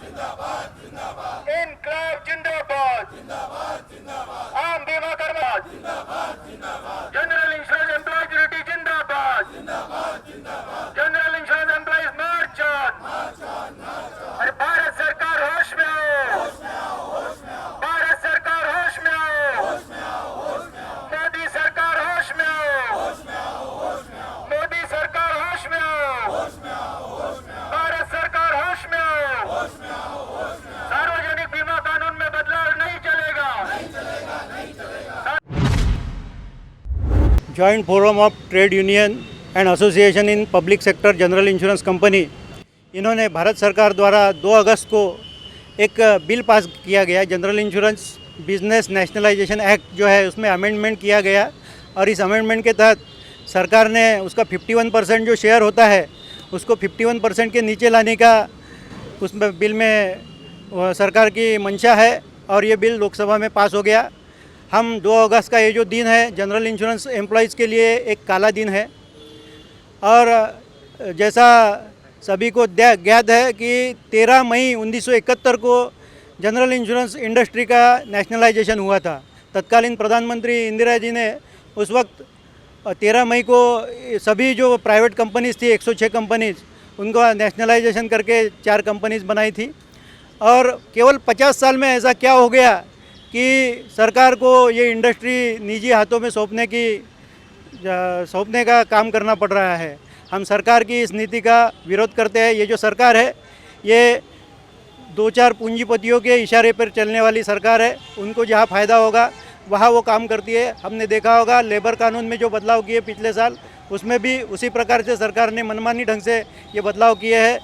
जिंदाबाद इनकलाब जिंदाबाद आम बीमा कर्मचारी जनरल इंश्योरेंस एम्प्लॉयज यूनिटी जिंदाबाद general insurance employees march on अरे भारत सरकार होश में आओ भारत सरकार होश में आओ मोदी सरकार होश में आओ मोदी सरकार होश में आओ भारत सरकार होश में आओ सार्वजनिक बीमा कानून में बदलाव नहीं चलेगा joint forum of trade union and association in public sector general insurance company, इन्होंने भारत सरकार द्वारा 2 अगस्त को एक बिल पास किया गया, general insurance business nationalisation act जो है उसमें अमेंडमेंट किया गया। और इस अमेंडमेंट के तहत सरकार ने उसका 51% जो शेयर होता है उसको 51% के नीचे लाने का उसमें बिल में सरकार की मंशा है और ये बिल लोकसभा में पास हो गया। हम 2 अगस्त का ये जो दिन है जनरल इंश्योरेंस एम्प्लॉयज़ के लिए एक काला दिन है। और जैसा सभी को ज्ञात है कि 13 मई 1971 को जनरल इंश्योरेंस इंडस्ट्री का नेशनलाइजेशन हुआ था। तत्कालीन प्रधानमंत्री इंदिरा जी ने उस वक्त 13 मई को सभी जो प्राइवेट कंपनीज़ थी 106 कंपनीज़ उनका नेशनलाइजेशन करके 4 कंपनीज़ बनाई थी। और केवल 50 साल में ऐसा क्या हो गया कि सरकार को ये इंडस्ट्री निजी हाथों में सौंपने का काम करना पड़ रहा है। हम सरकार की इस नीति का विरोध करते हैं। ये जो सरकार है ये 2-4 पूंजीपतियों के इशारे पर चलने वाली सरकार है। उनको जहाँ फ़ायदा होगा वहाँ वो काम करती है। हमने देखा होगा लेबर कानून में जो बदलाव किए पिछले साल, उसमें भी उसी प्रकार से सरकार ने मनमानी ढंग से ये बदलाव किए हैं।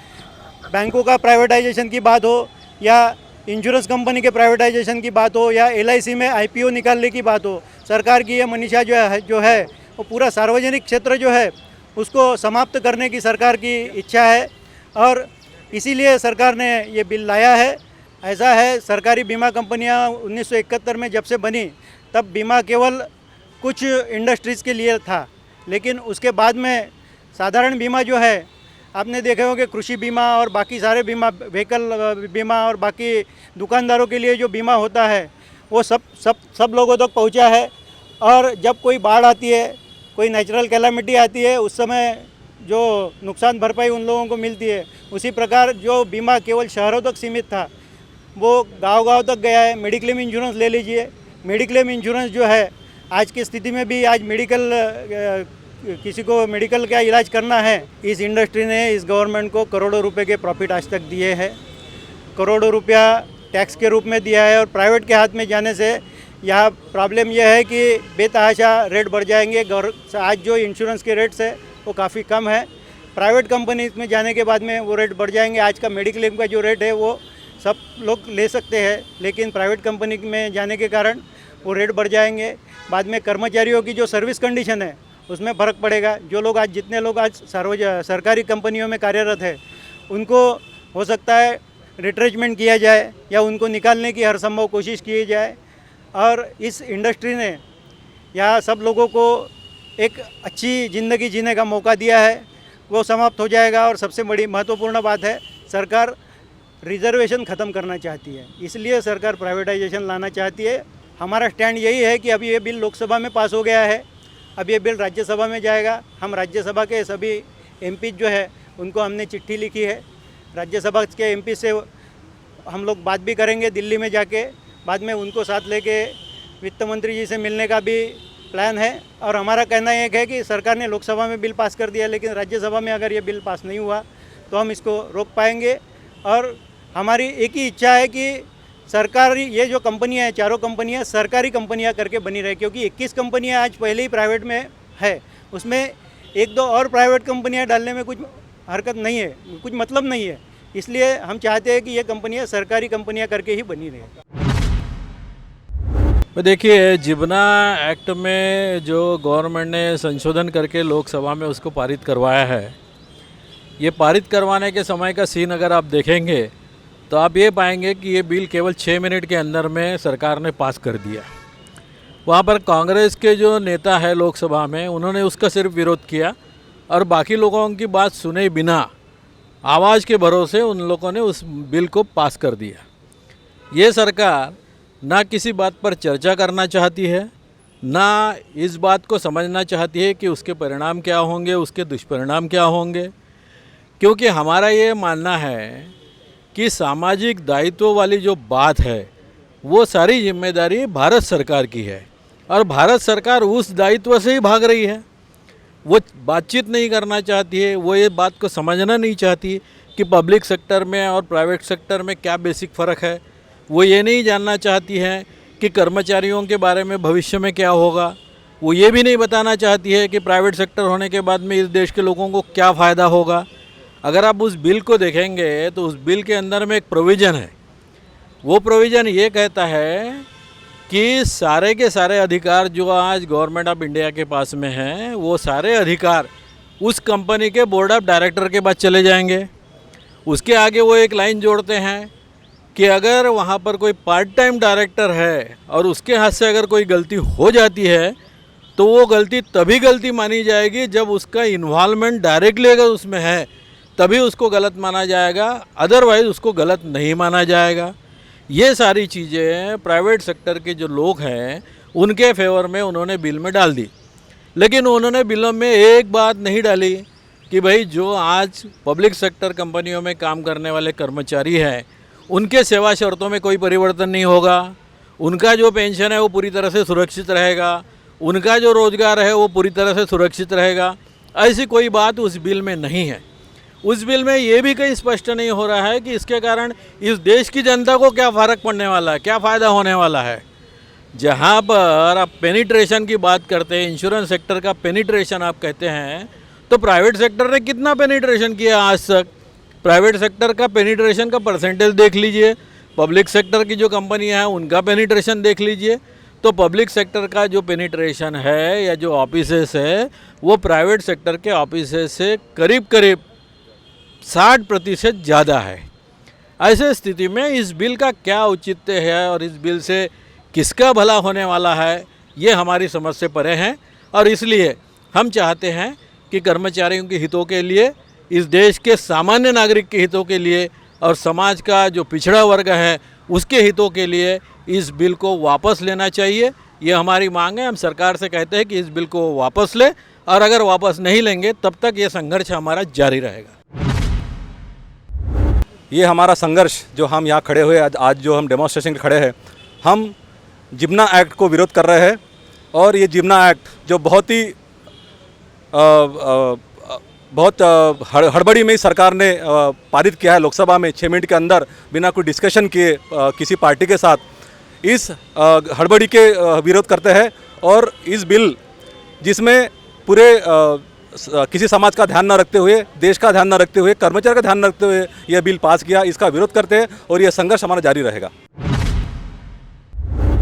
बैंकों का प्राइवेटाइजेशन की बात हो या इंश्योरेंस कंपनी के प्राइवेटाइजेशन की बात हो या LIC में IPO निकालने की बात हो, सरकार की ये मनीषा जो है वो पूरा सार्वजनिक क्षेत्र जो है उसको समाप्त करने की सरकार की इच्छा है और इसीलिए सरकार ने ये बिल लाया है। ऐसा है, सरकारी बीमा कंपनियां 1971 में जब से बनी तब बीमा केवल कुछ इंडस्ट्रीज़ के लिए था, लेकिन उसके बाद में साधारण बीमा जो है आपने देखे होंगे, कृषि बीमा और बाकी सारे बीमा, व्हीकल बीमा और बाकी दुकानदारों के लिए जो बीमा होता है वो सब लोगों तक पहुंचा है। और जब कोई बाढ़ आती है, कोई नेचुरल कैलामिटी आती है, उस समय जो नुकसान भरपाई उन लोगों को मिलती है, उसी प्रकार जो बीमा केवल शहरों तक सीमित था वो गांव-गांव तक गया है। मेडिक्लेम इंश्योरेंस ले लीजिए। मेडिक्लेम इंश्योरेंस जो है आज की स्थिति में भी आज किसी को मेडिकल का इलाज करना है, इस इंडस्ट्री ने इस गवर्नमेंट को करोड़ों रुपए के प्रॉफिट आज तक दिए हैं। करोड़ों रुपया टैक्स के रूप में दिया है और प्राइवेट के हाथ में जाने से यहाँ प्रॉब्लम यह है कि बेतहाशा रेट बढ़ जाएंगे। आज जो इंश्योरेंस के रेट्स है वो काफ़ी कम है, प्राइवेट कंपनी में जाने के बाद में वो रेट बढ़ जाएंगे। आज का मेडिक्लेम का जो रेट है वो सब लोग ले सकते हैं, लेकिन प्राइवेट कंपनी में जाने के कारण वो रेट बढ़ जाएंगे। बाद में कर्मचारियों की जो सर्विस कंडीशन है उसमें फ़र्क पड़ेगा। जितने लोग आज सरकारी कंपनियों में कार्यरत है उनको हो सकता है रिट्रेचमेंट किया जाए या उनको निकालने की हर संभव कोशिश की जाए। और इस इंडस्ट्री ने यहाँ सब लोगों को एक अच्छी ज़िंदगी जीने का मौका दिया है, वो समाप्त हो जाएगा। और सबसे बड़ी महत्वपूर्ण बात है, सरकार रिजर्वेशन ख़त्म करना चाहती है, इसलिए सरकार प्राइवेटाइजेशन लाना चाहती है। हमारा स्टैंड यही है कि अभी ये बिल लोकसभा में पास हो गया है, अब ये बिल राज्यसभा में जाएगा। हम राज्यसभा के सभी MP जो है उनको हमने चिट्ठी लिखी है। राज्यसभा के MP से हम लोग बात भी करेंगे दिल्ली में जाके, बाद में उनको साथ लेके वित्त मंत्री जी से मिलने का भी प्लान है। और हमारा कहना एक है कि सरकार ने लोकसभा में बिल पास कर दिया, लेकिन राज्यसभा में अगर ये बिल पास नहीं हुआ तो हम इसको रोक पाएंगे। और हमारी एक ही इच्छा है कि सरकारी ये जो कंपनियां हैं, चारों कंपनियां सरकारी कंपनियां करके बनी रहे, क्योंकि 21 कंपनियां आज पहले ही प्राइवेट में है, उसमें 1-2 और प्राइवेट कंपनियां डालने में कुछ हरकत नहीं है, कुछ मतलब नहीं है। इसलिए हम चाहते हैं कि ये कंपनियां सरकारी कंपनियां करके ही बनी रहे। तो देखिए, जिबना एक्ट में जो गवर्नमेंट ने संशोधन करके लोकसभा में उसको पारित करवाया है, ये पारित करवाने के समय का सीन अगर आप देखेंगे तो आप ये पाएंगे कि ये बिल केवल 6 मिनट के अंदर में सरकार ने पास कर दिया। वहाँ पर कांग्रेस के जो नेता है लोकसभा में, उन्होंने उसका सिर्फ विरोध किया और बाकी लोगों की बात सुने बिना आवाज़ के भरोसे उन लोगों ने उस बिल को पास कर दिया। ये सरकार ना किसी बात पर चर्चा करना चाहती है, ना इस बात को समझना चाहती है कि उसके परिणाम क्या होंगे, उसके दुष्परिणाम क्या होंगे। क्योंकि हमारा ये मानना है कि सामाजिक दायित्व वाली जो बात है वो सारी जिम्मेदारी भारत सरकार की है और भारत सरकार उस दायित्व से ही भाग रही है। वो बातचीत नहीं करना चाहती है, वो ये बात को समझना नहीं चाहती कि पब्लिक सेक्टर में और प्राइवेट सेक्टर में क्या बेसिक फ़र्क है। वो ये नहीं जानना चाहती है कि कर्मचारियों के बारे में भविष्य में क्या होगा। वो ये भी नहीं बताना चाहती है कि प्राइवेट सेक्टर होने के बाद में इस देश के लोगों को क्या फ़ायदा होगा। अगर आप उस बिल को देखेंगे तो उस बिल के अंदर में एक प्रोविज़न है। वो प्रोविज़न ये कहता है कि सारे के सारे अधिकार जो आज गवर्नमेंट ऑफ इंडिया के पास में हैं, वो सारे अधिकार उस कंपनी के बोर्ड ऑफ डायरेक्टर के पास चले जाएंगे। उसके आगे वो एक लाइन जोड़ते हैं कि अगर वहाँ पर कोई पार्ट टाइम डायरेक्टर है और उसके हाथ से अगर कोई गलती हो जाती है तो वो गलती तभी गलती मानी जाएगी जब उसका इन्वॉल्वमेंट डायरेक्टली अगर उसमें है, तभी उसको गलत माना जाएगा, अदरवाइज़ उसको गलत नहीं माना जाएगा। ये सारी चीज़ें प्राइवेट सेक्टर के जो लोग हैं उनके फेवर में उन्होंने बिल में डाल दी। लेकिन उन्होंने बिलों में एक बात नहीं डाली कि भाई जो आज पब्लिक सेक्टर कंपनियों में काम करने वाले कर्मचारी हैं उनके सेवा शर्तों में कोई परिवर्तन नहीं होगा, उनका जो पेंशन है वो पूरी तरह से सुरक्षित रहेगा, उनका जो रोज़गार है वो पूरी तरह से सुरक्षित रहेगा। ऐसी कोई बात उस बिल में नहीं है। उस बिल में ये भी कहीं स्पष्ट नहीं हो रहा है कि इसके कारण इस देश की जनता को क्या फ़र्क पड़ने वाला है, क्या फ़ायदा होने वाला है। जहाँ पर आप पेनिट्रेशन की बात करते हैं, इंश्योरेंस सेक्टर का पेनिट्रेशन आप कहते हैं, तो प्राइवेट सेक्टर ने कितना पेनिट्रेशन किया आज तक। प्राइवेट सेक्टर का पेनिट्रेशन का परसेंटेज देख लीजिए, पब्लिक सेक्टर की जो कंपनियां हैं उनका पेनिट्रेशन देख लीजिए। तो पब्लिक सेक्टर का जो पेनिट्रेशन है या जो ऑफिसेस है वो प्राइवेट सेक्टर के ऑफिसेस से करीब करीब 60% ज़्यादा है। ऐसे स्थिति में इस बिल का क्या औचित्य है और इस बिल से किसका भला होने वाला है, ये हमारी समझ से परे हैं। और इसलिए हम चाहते हैं कि कर्मचारियों के हितों के लिए, इस देश के सामान्य नागरिक के हितों के लिए और समाज का जो पिछड़ा वर्ग है उसके हितों के लिए इस बिल को वापस लेना चाहिए। ये हमारी मांग है। हम सरकार से कहते हैं कि इस बिल को वापस ले, और अगर वापस नहीं लेंगे तब तक ये संघर्ष हमारा जारी रहेगा। ये हमारा संघर्ष जो हम यहाँ खड़े हुए आज जो हम डेमोन्स्ट्रेशन खड़े हैं, हम जिम्ना एक्ट को विरोध कर रहे हैं। और ये जिम्ना एक्ट जो बहुत हड़बड़ी में सरकार ने पारित किया है लोकसभा में 6 मिनट के अंदर, बिना कोई डिस्कशन किए किसी पार्टी के साथ, इस हड़बड़ी के विरोध करते हैं। और इस बिल जिसमें पूरे किसी समाज का ध्यान न रखते हुए, देश का ध्यान न रखते हुए, कर्मचारी का ध्यान न रखते हुए यह बिल पास किया, इसका विरोध करते हैं और यह संघर्ष हमारा जारी रहेगा।